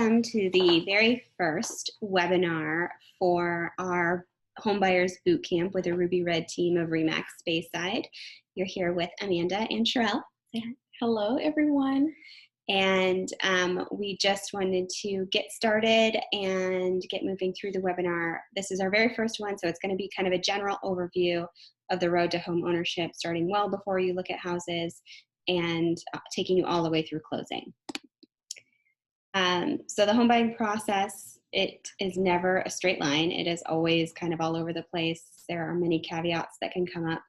welcome to the very first webinar for our Homebuyers Bootcamp with a Ruby Red team of RE/MAX Bayside. You're here with Amanda and Sherelle. Hello, everyone. And we just wanted to get started and get moving through the webinar. This is our very first one, so it's going to be kind of a general overview of the road to home ownership, starting well before you look at houses and taking you all the way through closing. So the home buying process, it is never a straight line. It is always kind of all over the place. There are many caveats that can come up,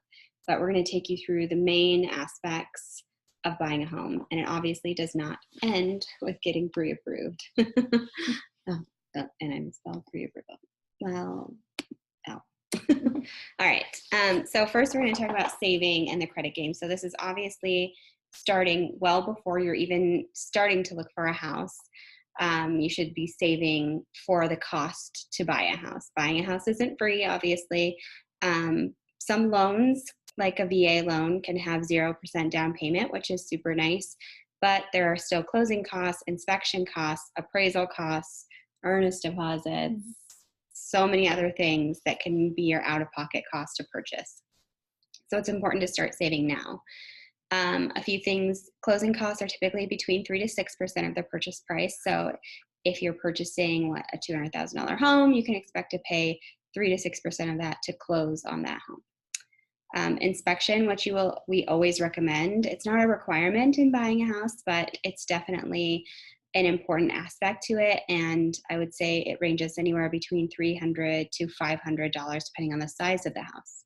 but we're going to take you through the main aspects of buying a home. And it obviously does not end with getting pre-approved. And I misspelled pre-approval. Well, oh. All right. So first we're going to talk about saving and the credit game. So this is obviously starting well before you're even starting to look for a house. You should be saving for the cost to buy a house. Buying a house isn't free, obviously. Some loans, like a VA loan, can have 0% down payment, which is super nice, but there are still closing costs, inspection costs, appraisal costs, earnest deposits, so many other things that can be your out-of-pocket cost to purchase. So it's important to start saving now. A few things, closing costs are typically between 3 to 6% of the purchase price. So if you're purchasing a $200,000 home, you can expect to pay 3 to 6% of that to close on that home. Inspection, which we always recommend. It's not a requirement in buying a house, but it's definitely an important aspect to it. And I would say it ranges anywhere between $300 to $500, depending on the size of the house.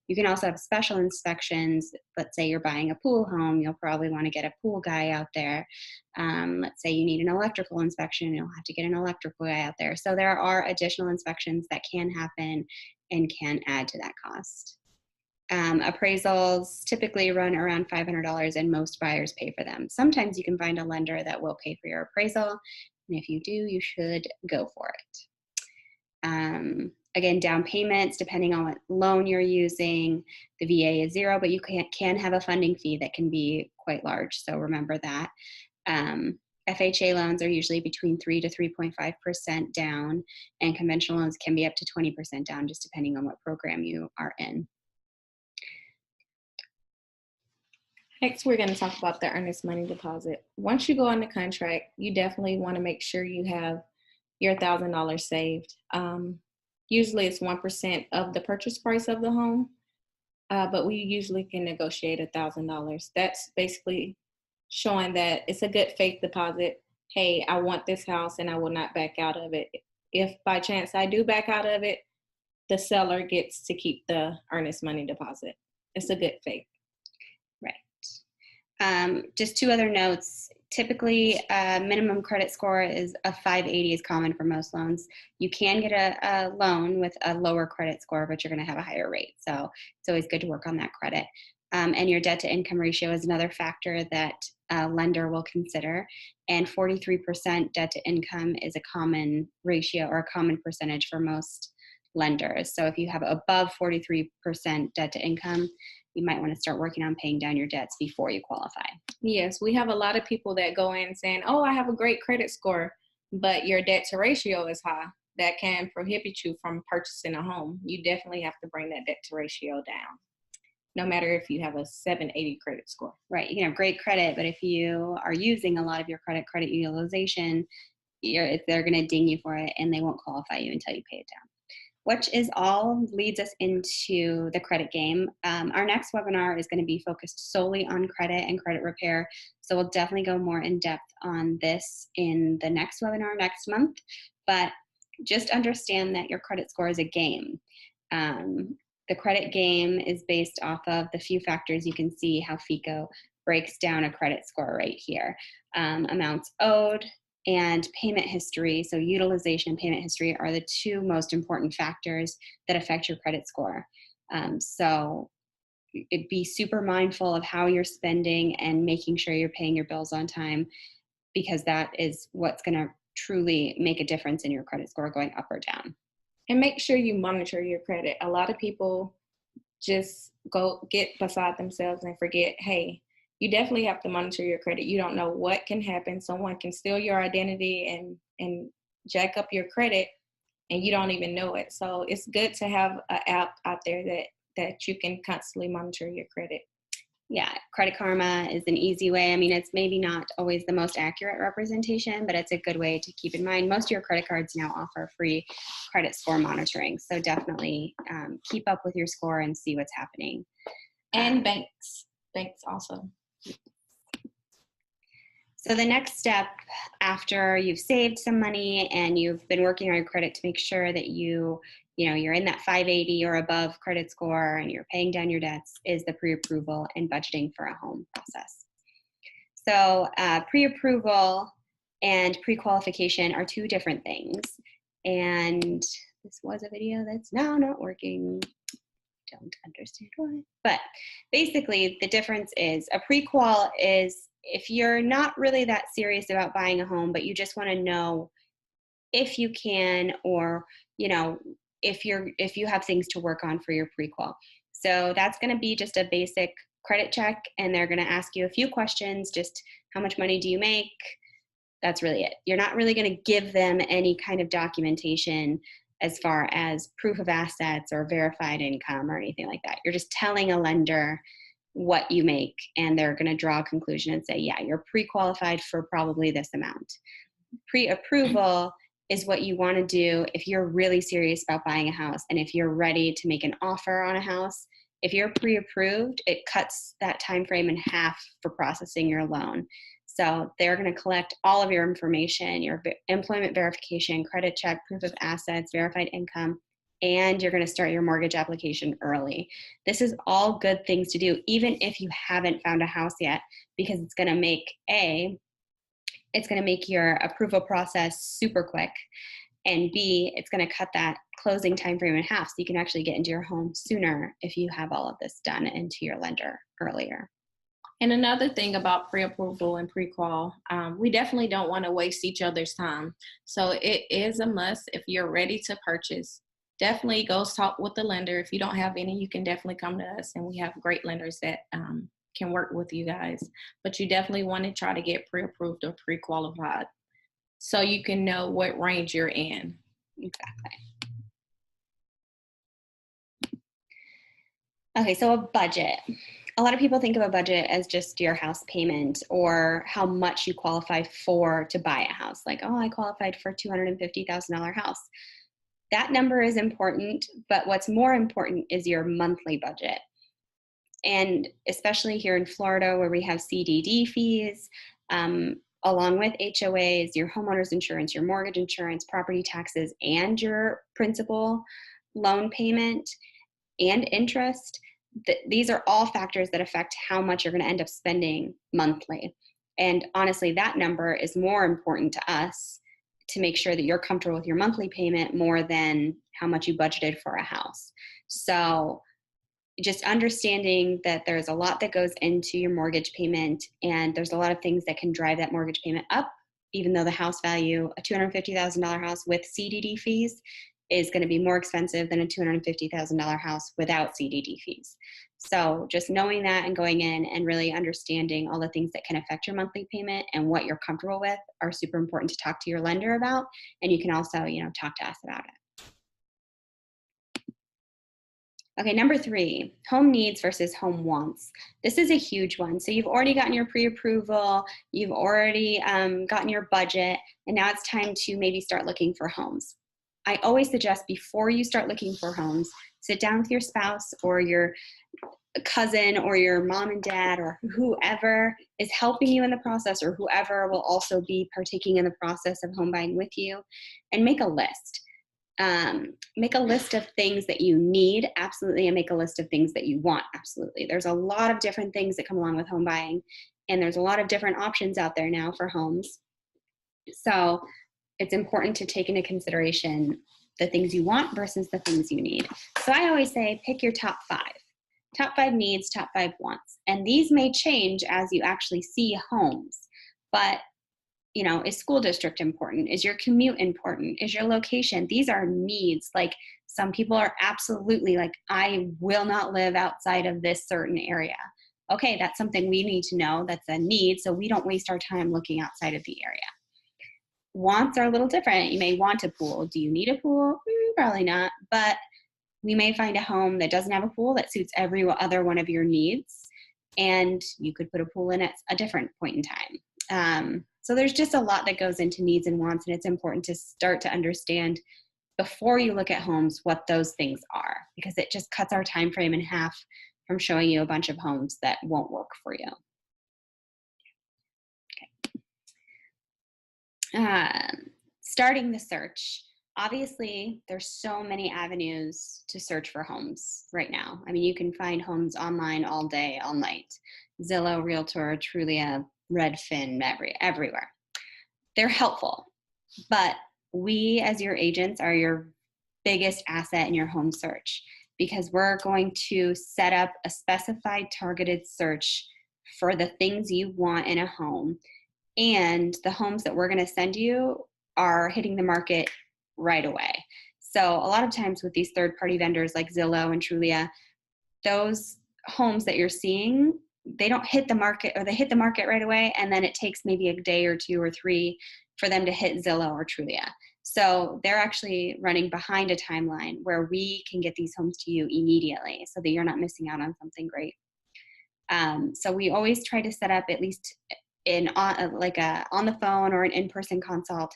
You can also have special inspections. Let's say you're buying a pool home, you'll probably want to get a pool guy out there. Let's say you need an electrical inspection, you'll have to get an electrical guy out there. So there are additional inspections that can happen and can add to that cost. Appraisals typically run around $500 and most buyers pay for them. Sometimes you can find a lender that will pay for your appraisal, and if you do, you should go for it. Again, down payments, depending on what loan you're using, the VA is 0, but you can have a funding fee that can be quite large, so remember that. FHA loans are usually between 3 to 3.5% down, and conventional loans can be up to 20% down, just depending on what program you are in. Next, we're going to talk about the earnest money deposit. Once you go on the contract, you definitely want to make sure you have your $1,000 saved. Usually it's 1% of the purchase price of the home, but we usually can negotiate $1,000. That's basically showing that it's a good faith deposit. Hey, I want this house and I will not back out of it. If by chance I do back out of it, the seller gets to keep the earnest money deposit. It's a good faith. Just 2 other notes. Typically, minimum credit score is a 580 is common for most loans. You can get a loan with a lower credit score, but you're going to have a higher rate. So it's always good to work on that credit. And your debt to income ratio is another factor that a lender will consider. And 43% debt to income is a common ratio or a common percentage for most lenders. So if you have above 43% debt to income, you might want to start working on paying down your debts before you qualify. Yes, we have a lot of people that go in saying, oh, I have a great credit score, but your debt to ratio is high. That can prohibit you from purchasing a home. You definitely have to bring that debt to ratio down, no matter if you have a 780 credit score. Right, you can have great credit, but if you are using a lot of your credit utilization, they're going to ding you for it and they won't qualify you until you pay it down. Which is all leads us into the credit game. Our next webinar is going to be focused solely on credit and credit repair. So we'll definitely go more in depth on this in the next webinar next month. But just understand that your credit score is a game. The credit game is based off of the few factors. You can see how FICO breaks down a credit score right here. Amounts owed and payment history, so utilization and payment history, are the 2 most important factors that affect your credit score. So be super mindful of how you're spending and making sure you're paying your bills on time, because that is what's going to truly make a difference in your credit score going up or down. And make sure you monitor your credit. A lot of people just go get beside themselves and forget, hey, you definitely have to monitor your credit. You don't know what can happen. Someone can steal your identity and and jack up your credit and you don't even know it. So it's good to have an app out there that you can constantly monitor your credit. Yeah, Credit Karma is an easy way. I mean, it's maybe not always the most accurate representation, but it's a good way to keep in mind. Most of your credit cards now offer free credit score monitoring. So definitely keep up with your score and see what's happening. And banks also. So the next step after you've saved some money and you've been working on your credit to make sure that you're in that 580 or above credit score and you're paying down your debts is the pre-approval and budgeting for a home process. So pre-approval and pre-qualification are two different things. And this was a video that's now not working. Don't understand why. But basically the difference is a pre-qual is if you're not really that serious about buying a home, but you just want to know if you can, or if you have things to work on for your pre-qual. So that's going to be just a basic credit check, and they're going to ask you a few questions, just how much money do you make? That's really it. You're not really going to give them any kind of documentation as far as proof of assets or verified income or anything like that. You're just telling a lender what you make, and they're going to draw a conclusion and say, yeah, you're pre-qualified for probably this amount. Pre-approval is what you want to do if you're really serious about buying a house and if you're ready to make an offer on a house. If you're pre-approved, it cuts that time frame in half for processing your loan. So they're going to collect all of your information, your employment verification, credit check, proof of assets, verified income, and you're going to start your mortgage application early. This is all good things to do, even if you haven't found a house yet, because it's going to make your approval process super quick, and B, it's going to cut that closing time frame in half, so you can actually get into your home sooner if you have all of this done and to your lender earlier. And another thing about pre-approval and pre-qual, we definitely don't want to waste each other's time. So it is a must. If you're ready to purchase, definitely go talk with the lender. If you don't have any, you can definitely come to us, and we have great lenders that can work with you guys. But you definitely want to try to get pre-approved or pre-qualified so you can know what range you're in. Exactly. Okay, so a budget. A lot of people think of a budget as just your house payment or how much you qualify for to buy a house. Like, oh, I qualified for a $250,000 house. That number is important, but what's more important is your monthly budget. And especially here in Florida, where we have CDD fees, along with HOAs, your homeowner's insurance, your mortgage insurance, property taxes, and your principal loan payment and interest, these are all factors that affect how much you're going to end up spending monthly. And honestly, that number is more important to us to make sure that you're comfortable with your monthly payment more than how much you budgeted for a house. So just understanding that there's a lot that goes into your mortgage payment, and there's a lot of things that can drive that mortgage payment up, even though the house value, a $250,000 house with CDD fees, is going to be more expensive than a $250,000 house without CDD fees. So just knowing that and going in and really understanding all the things that can affect your monthly payment and what you're comfortable with are super important to talk to your lender about. And you can also, talk to us about it. Okay, number 3, home needs versus home wants. This is a huge one. So you've already gotten your pre-approval, you've already gotten your budget, and now it's time to maybe start looking for homes. I always suggest before you start looking for homes, sit down with your spouse or your cousin or your mom and dad or whoever is helping you in the process, or whoever will also be partaking in the process of home buying with you, and make a list. Make a list of things that you need, absolutely, and make a list of things that you want, absolutely. There's a lot of different things that come along with home buying, and there's a lot of different options out there now for homes. So it's important to take into consideration the things you want versus the things you need. So I always say pick your top 5. Top 5 needs, top 5 wants. And these may change as you actually see homes. But, is school district important? Is your commute important? Is your location? These are needs. Like, some people are absolutely like, I will not live outside of this certain area. Okay, that's something we need to know. That's a need, so we don't waste our time looking outside of the area. wants are a little different. You may want a pool. Do you need a pool? Probably not. But we may find a home that doesn't have a pool that suits every other one of your needs. And you could put a pool in at a different point in time. So there's just a lot that goes into needs and wants, and it's important to start to understand before you look at homes what those things are, because it just cuts our time frame in half from showing you a bunch of homes that won't work for you. Starting the search. Obviously, there's so many avenues to search for homes right now. I mean, you can find homes online all day, all night. Zillow, Realtor, Trulia, Redfin, everywhere. They're helpful, but we as your agents are your biggest asset in your home search, because we're going to set up a specified targeted search for the things you want in a home. And the homes that we're going to send you are hitting the market right away. So a lot of times with these third-party vendors like Zillow and Trulia, those homes that you're seeing, they don't hit the market, or they hit the market right away, and then it takes maybe a day or 2 or 3 for them to hit Zillow or Trulia. So they're actually running behind a timeline where we can get these homes to you immediately so that you're not missing out on something great. So we always try to set up at least on the phone or an in-person consult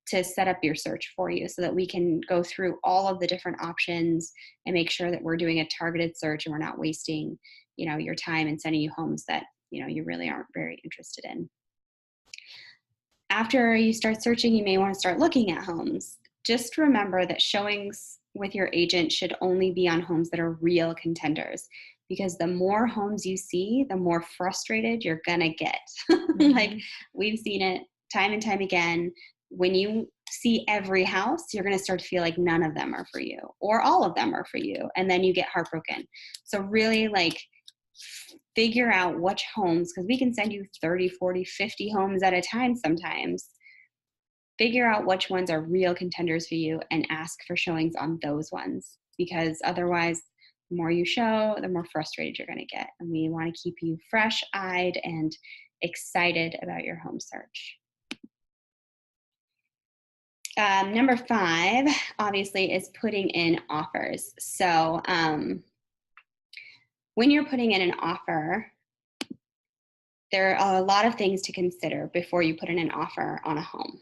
to set up your search for you, so that we can go through all of the different options and make sure that we're doing a targeted search and we're not wasting, your time and sending you homes that, you really aren't very interested in. After you start searching, you may want to start looking at homes. Just remember that showings with your agent should only be on homes that are real contenders, because the more homes you see, the more frustrated you're gonna get. Mm-hmm. Like, we've seen it time and time again. When you see every house, you're gonna start to feel like none of them are for you, or all of them are for you, and then you get heartbroken. So really, figure out which homes, because we can send you 30, 40, 50 homes at a time sometimes. Figure out which ones are real contenders for you and ask for showings on those ones, because otherwise, the more you show, the more frustrated you're going to get. And we want to keep you fresh-eyed and excited about your home search. Number 5, obviously, is putting in offers. So when you're putting in an offer, there are a lot of things to consider before you put in an offer on a home.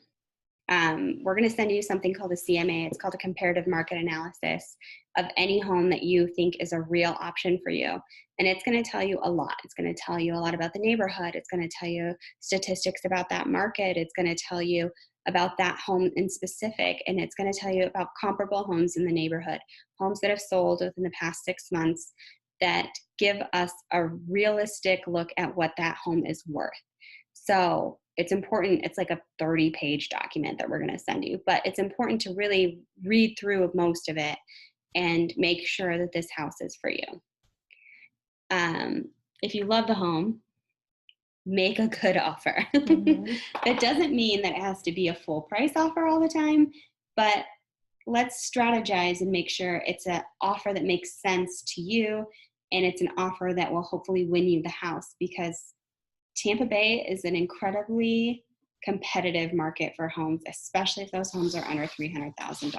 We're going to send you something called a CMA. It's called a comparative market analysis of any home that you think is a real option for you. And it's going to tell you a lot. It's going to tell you a lot about the neighborhood. It's going to tell you statistics about that market. It's going to tell you about that home in specific. And it's going to tell you about comparable homes in the neighborhood, homes that have sold within the past 6 months that give us a realistic look at what that home is worth. So it's important. It's like a 30-page document that we're going to send you, but it's important to really read through most of it and make sure that this house is for you. If you love the home, make a good offer. Mm-hmm. That doesn't mean that it has to be a full price offer all the time, but let's strategize and make sure it's an offer that makes sense to you, and it's an offer that will hopefully win you the house, because Tampa Bay is an incredibly competitive market for homes, especially if those homes are under $300,000.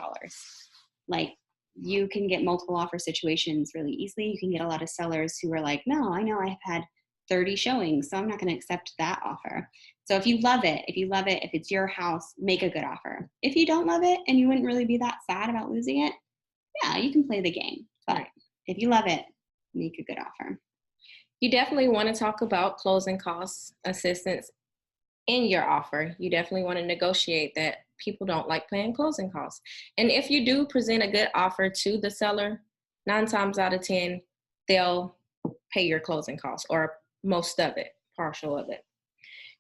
Like, you can get multiple offer situations really easily. You can get a lot of sellers who are like, no, I know I've had 30 showings, so I'm not going to accept that offer. So if you love it, if it's your house, make a good offer. If you don't love it and you wouldn't really be that sad about losing it, yeah, you can play the game. But if you love it, make a good offer. You definitely want to talk about closing costs assistance in your offer. You definitely want to negotiate that. People don't like paying closing costs. And if you do present a good offer to the seller, 9 times out of 10, they'll pay your closing costs, or most of it, partial of it.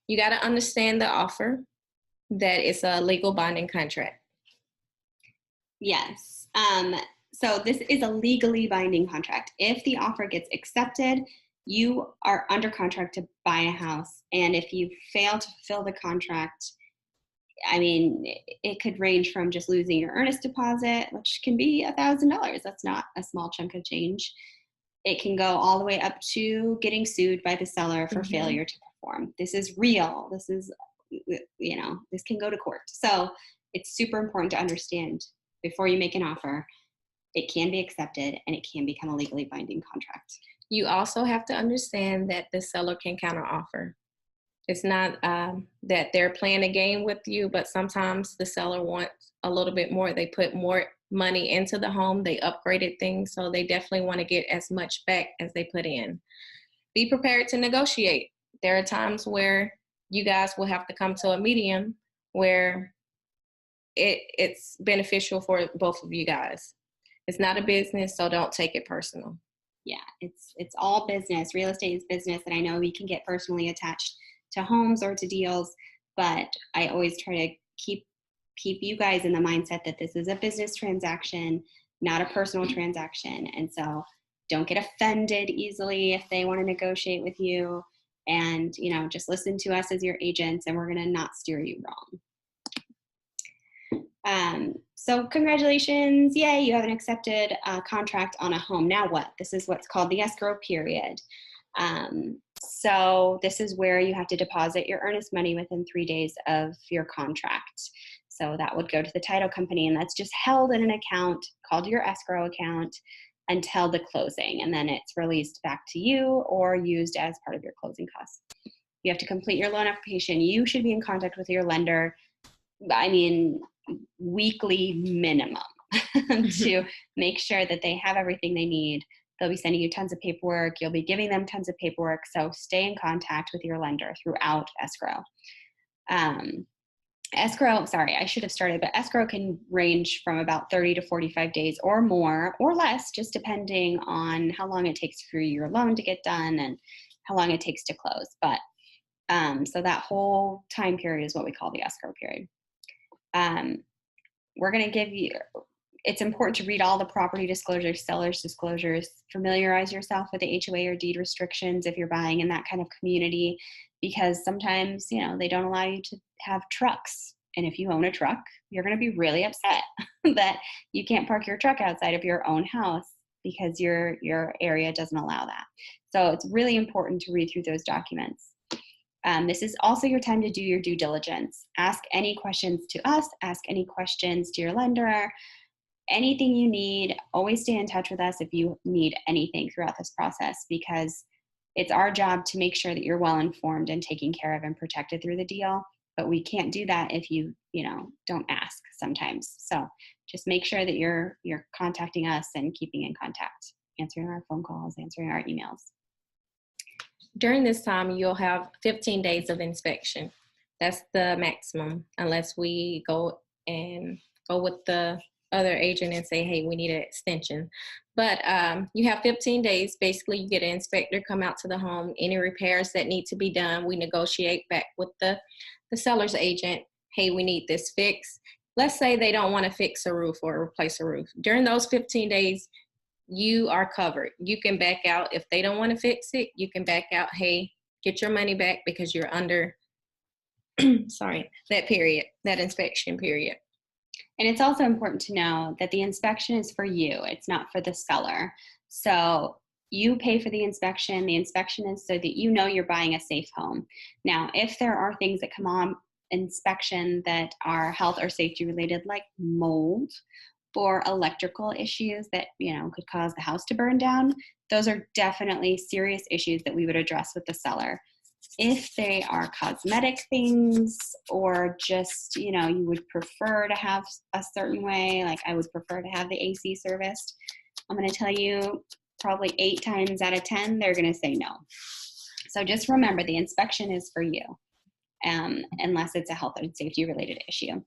You got to understand the offer, that it's a legal binding contract. Yes. So this is a legally binding contract. If the offer gets accepted, you are under contract to buy a house. And if you fail to fulfill the contract, I mean, it could range from just losing your earnest deposit, which can be $1,000. That's not a small chunk of change. It can go all the way up to getting sued by the seller for failure to perform. This is real. This is this can go to court. So it's super important to understand before you make an offer, it can be accepted and it can become a legally binding contract. You also have to understand that the seller can counteroffer. It's not that they're playing a game with you, but sometimes the seller wants a little bit more. They put more money into the home. They upgraded things, so they definitely want to get as much back as they put in. Be prepared to negotiate. There are times where you guys will have to come to a medium where it's beneficial for both of you guys. It's not a business, so don't take it personal. Yeah, it's all business. Real estate is business, and I know we can get personally attached to homes or to deals, but I always try to keep you guys in the mindset that this is a business transaction, not a personal transaction. And so don't get offended easily if they want to negotiate with you, and just listen to us as your agents, and we're going to not steer you wrong. So congratulations, yay, you have an accepted contract on a home. Now what? This is what's called the escrow period. So this is where you have to deposit your earnest money within 3 days of your contract. So that would go to the title company, and that's just held in an account called your escrow account until the closing, and then it's released back to you or used as part of your closing costs. You have to complete your loan application. You should be in contact with your lender, weekly minimum to make sure that they have everything they need. They'll be sending you tons of paperwork. You'll be giving them tons of paperwork. So stay in contact with your lender throughout escrow. Sorry, I should have started, but escrow can range from about 30 to 45 days or more or less, just depending on how long it takes for your loan to get done and how long it takes to close. But so that whole time period is what we call the escrow period. We're going to give you, it's important to read all the property disclosures, seller's disclosures, familiarize yourself with the HOA or deed restrictions if you're buying in that kind of community, because sometimes, they don't allow you to have trucks. And if you own a truck, you're going to be really upset that you can't park your truck outside of your own house because your area doesn't allow that. So it's really important to read through those documents. This is also your time to do your due diligence. Ask any questions to us, ask any questions to your lender, anything you need. Always stay in touch with us if you need anything throughout this process, because it's our job to make sure that you're well informed and taken care of and protected through the deal. But we can't do that if you don't ask sometimes. So just make sure that you're contacting us and keeping in contact, answering our phone calls, answering our emails. During this time, you'll have 15 days of inspection. That's the maximum, unless we go with the other agent and say, hey, we need an extension. But you have 15 days. Basically, you get an inspector come out to the home. Any repairs that need to be done, we negotiate back with the seller's agent. Hey, we need this fixed. Let's say they don't want to fix a roof or replace a roof. During those 15 days, you are covered. You can back out. If they don't want to fix it, you can back out. Hey, get your money back because you're under, that period, that inspection period. And it's also important to know that the inspection is for you. It's not for the seller. So you pay for the inspection. The inspection is so that you're buying a safe home. Now, if there are things that come on inspection that are health or safety related, like mold or electrical issues that could cause the house to burn down, those are definitely serious issues that we would address with the seller. If they are cosmetic things, or just you would prefer to have a certain way, like I would prefer to have the AC serviced, I'm going to tell you probably 8 times out of 10 they're going to say no. So just remember, the inspection is for you, unless it's a health and safety related issue.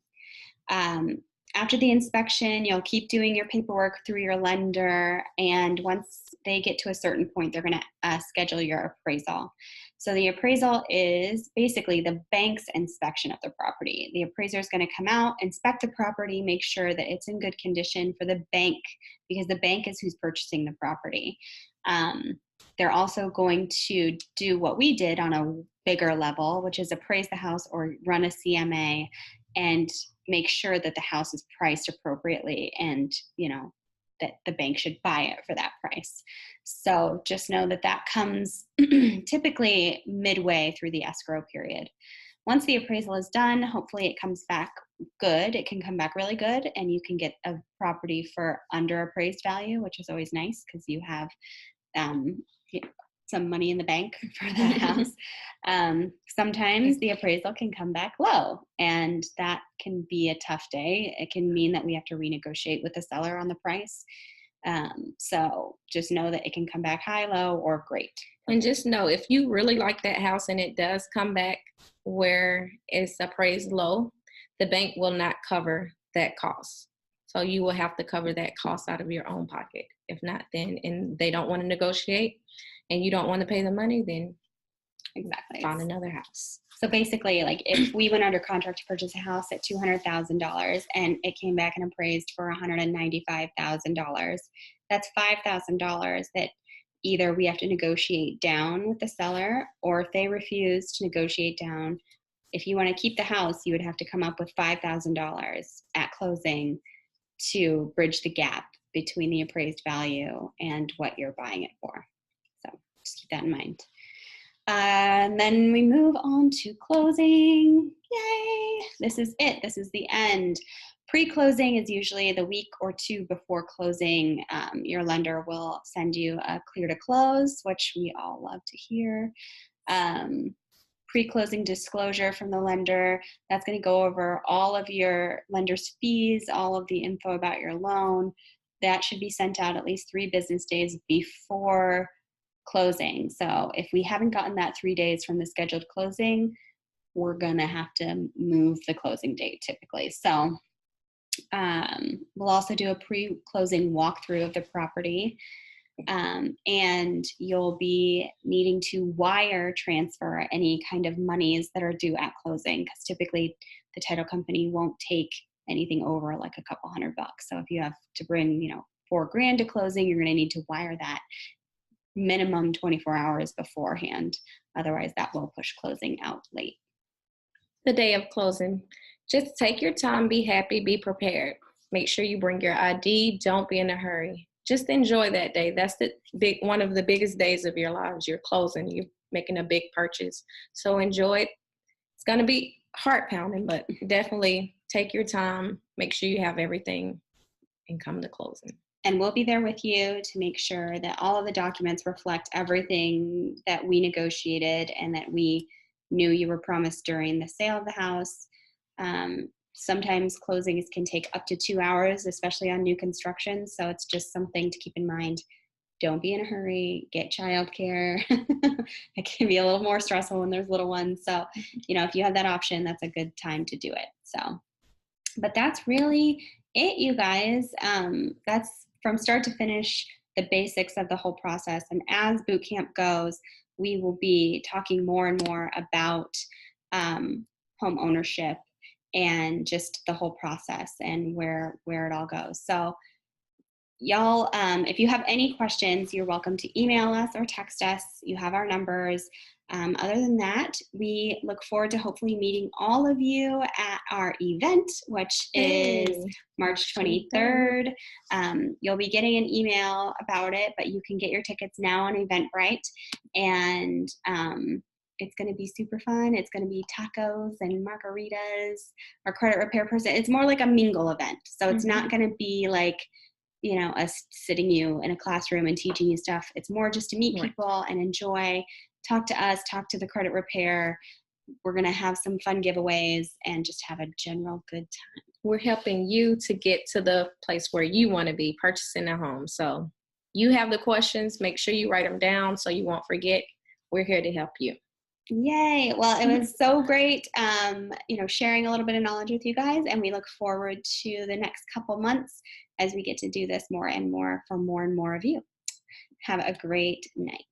After the inspection, you'll keep doing your paperwork through your lender, and once they get to a certain point, they're going to schedule your appraisal. So the appraisal is basically the bank's inspection of the property. The appraiser is going to come out, inspect the property, make sure that it's in good condition for the bank, because the bank is who's purchasing the property. They're also going to do what we did on a bigger level, which is appraise the house or run a CMA and make sure that the house is priced appropriately, and that the bank should buy it for that price. So just know that comes typically midway through the escrow period. once the appraisal is done, hopefully it comes back good. It can come back really good, and you can get a property for under appraised value, which is always nice because you have um, some money in the bank for that house. Sometimes the appraisal can come back low, and that can be a tough day. It can mean that we have to renegotiate with the seller on the price. So just know that it can come back high, low, or great. And just know, if you really like that house and it does come back where it's appraised low, the bank will not cover that cost. So you will have to cover that cost out of your own pocket. If not, then, and they don't want to negotiate and you don't want to pay the money, then exactly find another house. So basically, like if we went under contract to purchase a house at $200,000 and it came back and appraised for $195,000, that's $5,000 that either we have to negotiate down with the seller, or if they refuse to negotiate down, if you want to keep the house, you would have to come up with $5,000 at closing to bridge the gap between the appraised value and what you're buying it for. So just keep that in mind. And then we move on to closing. Yay! This is it. This is the end. Pre-closing is usually the week or two before closing. Your lender will send you a clear to close, which we all love to hear. Pre-closing disclosure from the lender. That's going to go over all of your lender's fees, all of the info about your loan. That should be sent out at least 3 business days before closing. So if we haven't gotten that 3 days from the scheduled closing, we're gonna have to move the closing date typically. So we'll also do a pre-closing walkthrough of the property, and you'll be needing to wire transfer any kind of monies that are due at closing, because typically the title company won't take anything over like a couple $100. So if you have to bring, $4,000 to closing, you're gonna need to wire that minimum 24 hours beforehand. Otherwise, that will push closing out late. The day of closing, just take your time, be happy, be prepared. Make sure you bring your ID. Don't be in a hurry. Just enjoy that day. That's one of the biggest days of your lives. You're closing. You're making a big purchase. So enjoy it. It's going to be heart pounding, but definitely take your time. Make sure you have everything and come to closing. And we'll be there with you to make sure that all of the documents reflect everything that we negotiated and that we knew you were promised during the sale of the house. Sometimes closings can take up to 2 hours, especially on new construction. So it's just something to keep in mind. Don't be in a hurry. Get childcare. It can be a little more stressful when there's little ones. So, if you have that option, that's a good time to do it. So, but that's really it, you guys. That's from start to finish, the basics of the whole process. And as Bootcamp goes, we will be talking more and more about home ownership and just the whole process and where it all goes. So y'all, if you have any questions, you're welcome to email us or text us. You have our numbers. Other than that, we look forward to hopefully meeting all of you at our event, which is March 23rd. You'll be getting an email about it, but you can get your tickets now on Eventbrite. And it's going to be super fun. It's going to be tacos and margaritas. Our credit repair person, it's more like a mingle event. So it's not going to be like, us sitting you in a classroom and teaching you stuff. It's more just to meet people and enjoy, talk to us, talk to the credit repair. We're going to have some fun giveaways and just have a general good time. We're helping you to get to the place where you want to be, purchasing a home. So you have the questions, make sure you write them down so you won't forget. We're here to help you. Yay. Well, it was so great, sharing a little bit of knowledge with you guys, and we look forward to the next couple months as we get to do this more and more for more and more of you. Have a great night.